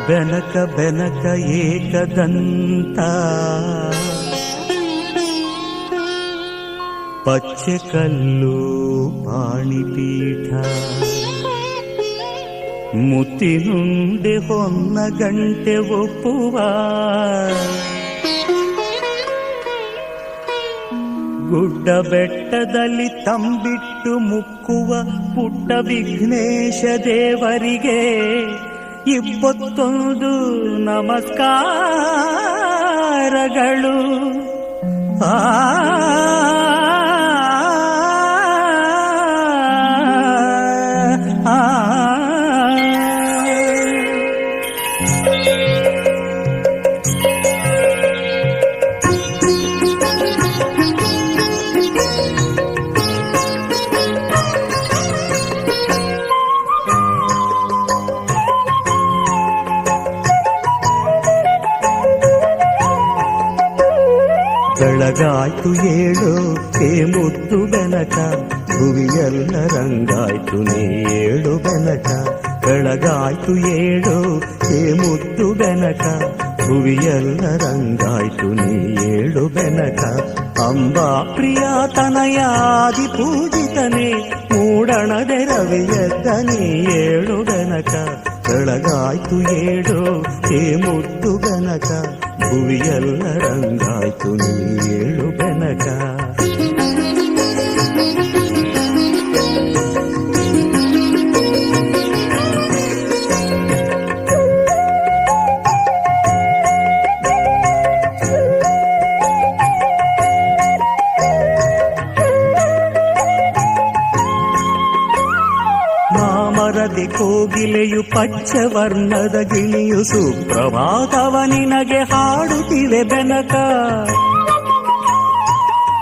ಬೆನಕ ಬೆನಕ ಏಕದಂತ ಪಚ್ಚೆ ಕಲ್ಲು ಪಾಣಿಪೀಠ ಮುತ್ತಿನುಂಡೆ ಹೊನ್ನ ಗಂಟೆ ಒಪ್ಪುವ ಗುಡ್ಡ ಬೆಟ್ಟದಲ್ಲಿ ತಂಬಿಟ್ಟು ಮುಕ್ಕುವ ಪುಟ್ಟ ವಿಘ್ನೇಶ ದೇವರಿಗೆ ಇಪ್ಪತ್ತೊಂದು ನಮಸ್ಕಾರಗಳು. ಬೆಳಗಾಯ್ತು ಏಳು ಹೇ ಮುದ್ದು ಬೆನಕ, ಭುವಿಯೆಲ್ಲ ರಂಗಾಯ್ತು ನೀ ಏಳು ಬೆನಕ. ಬೆಳಗಾಯ್ತು ಏಳು ಹೇ ಮುದ್ದು ಬೆನಕ, ಭುವಿಯೆಲ್ಲ ರಂಗಾಯ್ತು ನೀ ಏಳು ಬೆನಕ. ಅಂಬಾ ಪ್ರಿಯ ತನಯಾದಿ ಪೂಜಿತನೇ, ಮೂಡಣದೆ ರವಿಯದ್ದ ನೀ ಏಳು ಬೆನಕ. ಬೆಳಗಾಯ್ತು ಏಳು ಹೇ ಮುದ್ದು ಬೆನಕ, ಭುವಿಯೆಲ್ಲ ರಂಗಾಯ್ತು ನೀ ಏಳು ಬೆನಕ. ಮಾಮರದಿ ಕೋಗಿಲೆಯು ಪಚ್ಚವರ್ಣದ ಗಿಳಿಯು ಸುಪ್ರಭಾತವ ನಿನಗೆ ಹಾಡುತ್ತಿವೆ ಬೆನಕ.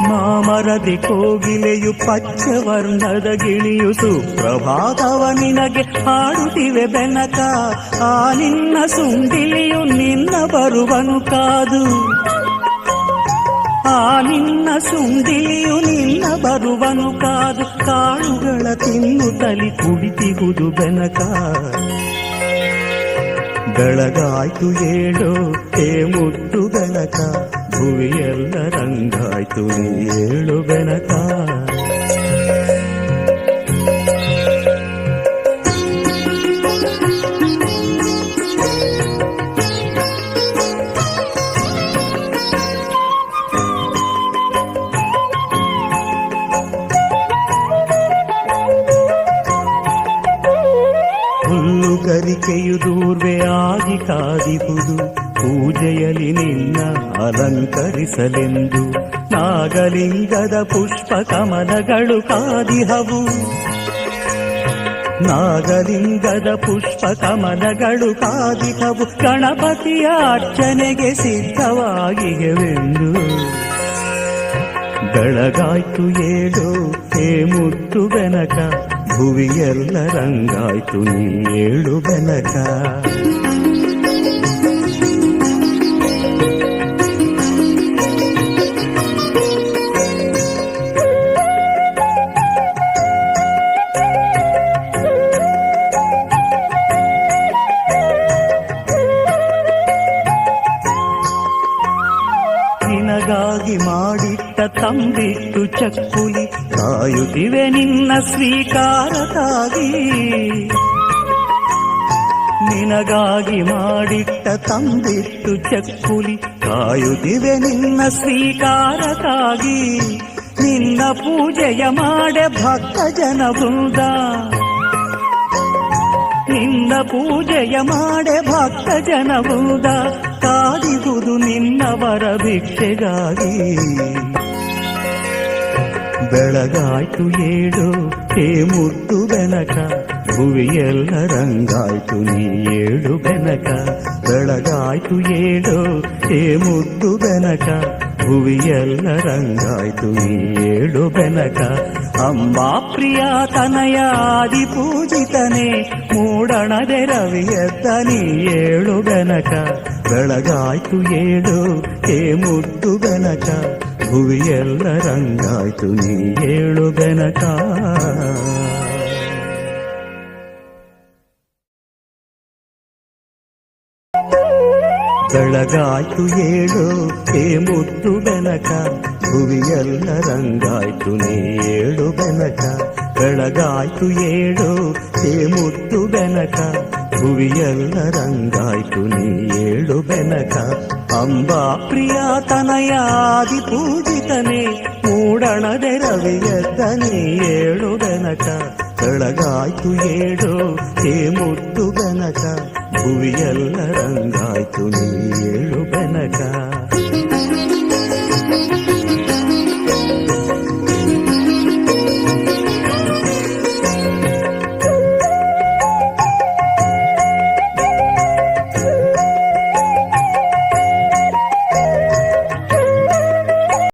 ಮಾಮರದಿ ಕೋಗಿಲೆಯು ಪಚ್ಚವರ್ಣದ ಗಿಳಿಯು ಸುಪ್ರಭಾತವ ನಿನಗೆ ಹಾಡುತ್ತಿವೆ ಬೆನಕ. ಆ ನಿನ್ನ ಸುಂಡಿಲಿಯು ನಿನ್ನ ಬರುವನು ಕಾದು, ಆ ನಿನ್ನ ಸುಂಡಿಲಿಯು ನಿನ್ನ ಬರುವನು ಕಾದು. ಕಾಳುಗಳ ತಿನ್ನುತ್ತಲಿ ಕುಳಿತಿಗುದು ಬೆನಕ. ಬೆಳಗಾಯ್ತು ಏಳು ಹೇ ಮುದ್ದು ಬೆನಕ, ಭುವಿಯೆಲ್ಲ ರಂಗಾಯ್ತು ನೀ ಏಳು ಬೆನಕ. ಹುಲ್ಲುಗರಿಕೆಯು ದೂರ್ವೆ ಆಗಿ ಕಾದಿಹುದು, ಪೂಜೆಯಲ್ಲಿ ನಿನ್ನ ಅಲಂಕರಿಸಲೆಂದು. ನಾಗಲಿಂಗದ ಪುಷ್ಪ ಕಮಲಗಳು ಕಾದಿಹವು, ನಾಗಲಿಂಗದ ಪುಷ್ಪ ಕಮಲಗಳು ಕಾದಿಹವು. ಗಣಪತಿಯ ಅರ್ಚನೆಗೆ ಸಿದ್ಧವಾಗಿವೆಂದು. ಬೆಳಗಾಯ್ತು ಏಳು ಹೇ ಮುದ್ದು ಬೆನಕ, ಭುವಿಯೆಲ್ಲ ರಂಗಾಯ್ತು ನೀ ಏಳು ಬೆನಕ. ನಿನಗಾಗಿ ಮಾಡಿಟ್ಟ ತಂಬಿಟ್ಟು ಚಕ್ಕುಲಿ ಕಾಯುತ್ತಿವೆ ನಿನ್ನ ಸ್ವೀಕಾರಕ್ಕಾಗಿ. ನಿನಗಾಗಿ ಮಾಡಿಟ್ಟ ತಂಬಿಟ್ಟು ಚಕ್ಕುಲಿ ಕಾಯುತ್ತಿವೆ ನಿನ್ನ ಸ್ವೀಕಾರಕ್ಕಾಗಿ. ನಿನ್ನ ಪೂಜೆಯ ಮಾಡೆ ಭಕ್ತ ಜನ ವೃಂದ, ನಿನ್ನ ಪೂಜೆಯ ಮಾಡೆ ಭಕ್ತ ಜನ ವೃಂದ. ಕಾದಿಗುದು ನಿನ್ನವರ ಭಿಕ್ಷೆಗಾಗಿ. ಬೆಳಗಾಯ್ತು ಏಳು ಹೇ ಮುದ್ದು ಬೆನಕ, ಭುವಿಯೆಲ್ಲ ರಂಗಾಯ್ತು ನೀ ಏಳು ಬೆನಕ. ಬೆಳಗಾಯ್ತು ಏಳು ಹೇ ಮುದ್ದು ಬೆನಕ, ಭುವಿಯೆಲ್ಲ ರಂಗಾಯ್ತು ನೀ ಏಳು ಬೆನಕ. ಅಂಬಾ ಪ್ರಿಯ ತನಯಾದಿ ಪೂಜಿತನೇ, ಮೂಡಣದೆ ರವಿಯದ್ದ ನೀ ಏಳು ಬೆನಕ. ಬೆಳಗಾಯ್ತು ಏಳು ಹೇ ಮುದ್ದು ಬೆನಕ, ಭುವಿಯೆಲ್ಲ ರಂಗಾಯ್ತು ನೀ ಏಳು ಬೆನಕ. ಬೆಳಗಾಯ್ತು ಏಳು ಹೇ ಮುತ್ತು ಬೆನಕ ಭುವಿಯೆಲ್ಲ ರಂಗಾಯ್ತು ನೀ ಏಳು ಬೆನಕ ಬೆಳಗಾಯ್ತು ಏಳು ಹೇ ಮುತ್ತು ಬೆನಕ ಭುವಿಯೆಲ್ಲ ರಂಗಾಯ್ತು ನೀ ಏಳು ಬೆನಕ ಅಂಬಾ ಪ್ರಿಯ ತನಯಾದಿ ಪೂಜಿತನೇ ಮೂಡಣದೆ ರವಿಯದ್ದ ನೀ ಏಳು ಬೆನಕ ಬೆಳಗಾಯ್ತು ಏಳು ಹೇ ಮುತ್ತು ಬೆನಕ ಭುವಿಯೆಲ್ಲ ರಂಗಾಯ್ತು ನೀ ಏಳು ಬೆನಕ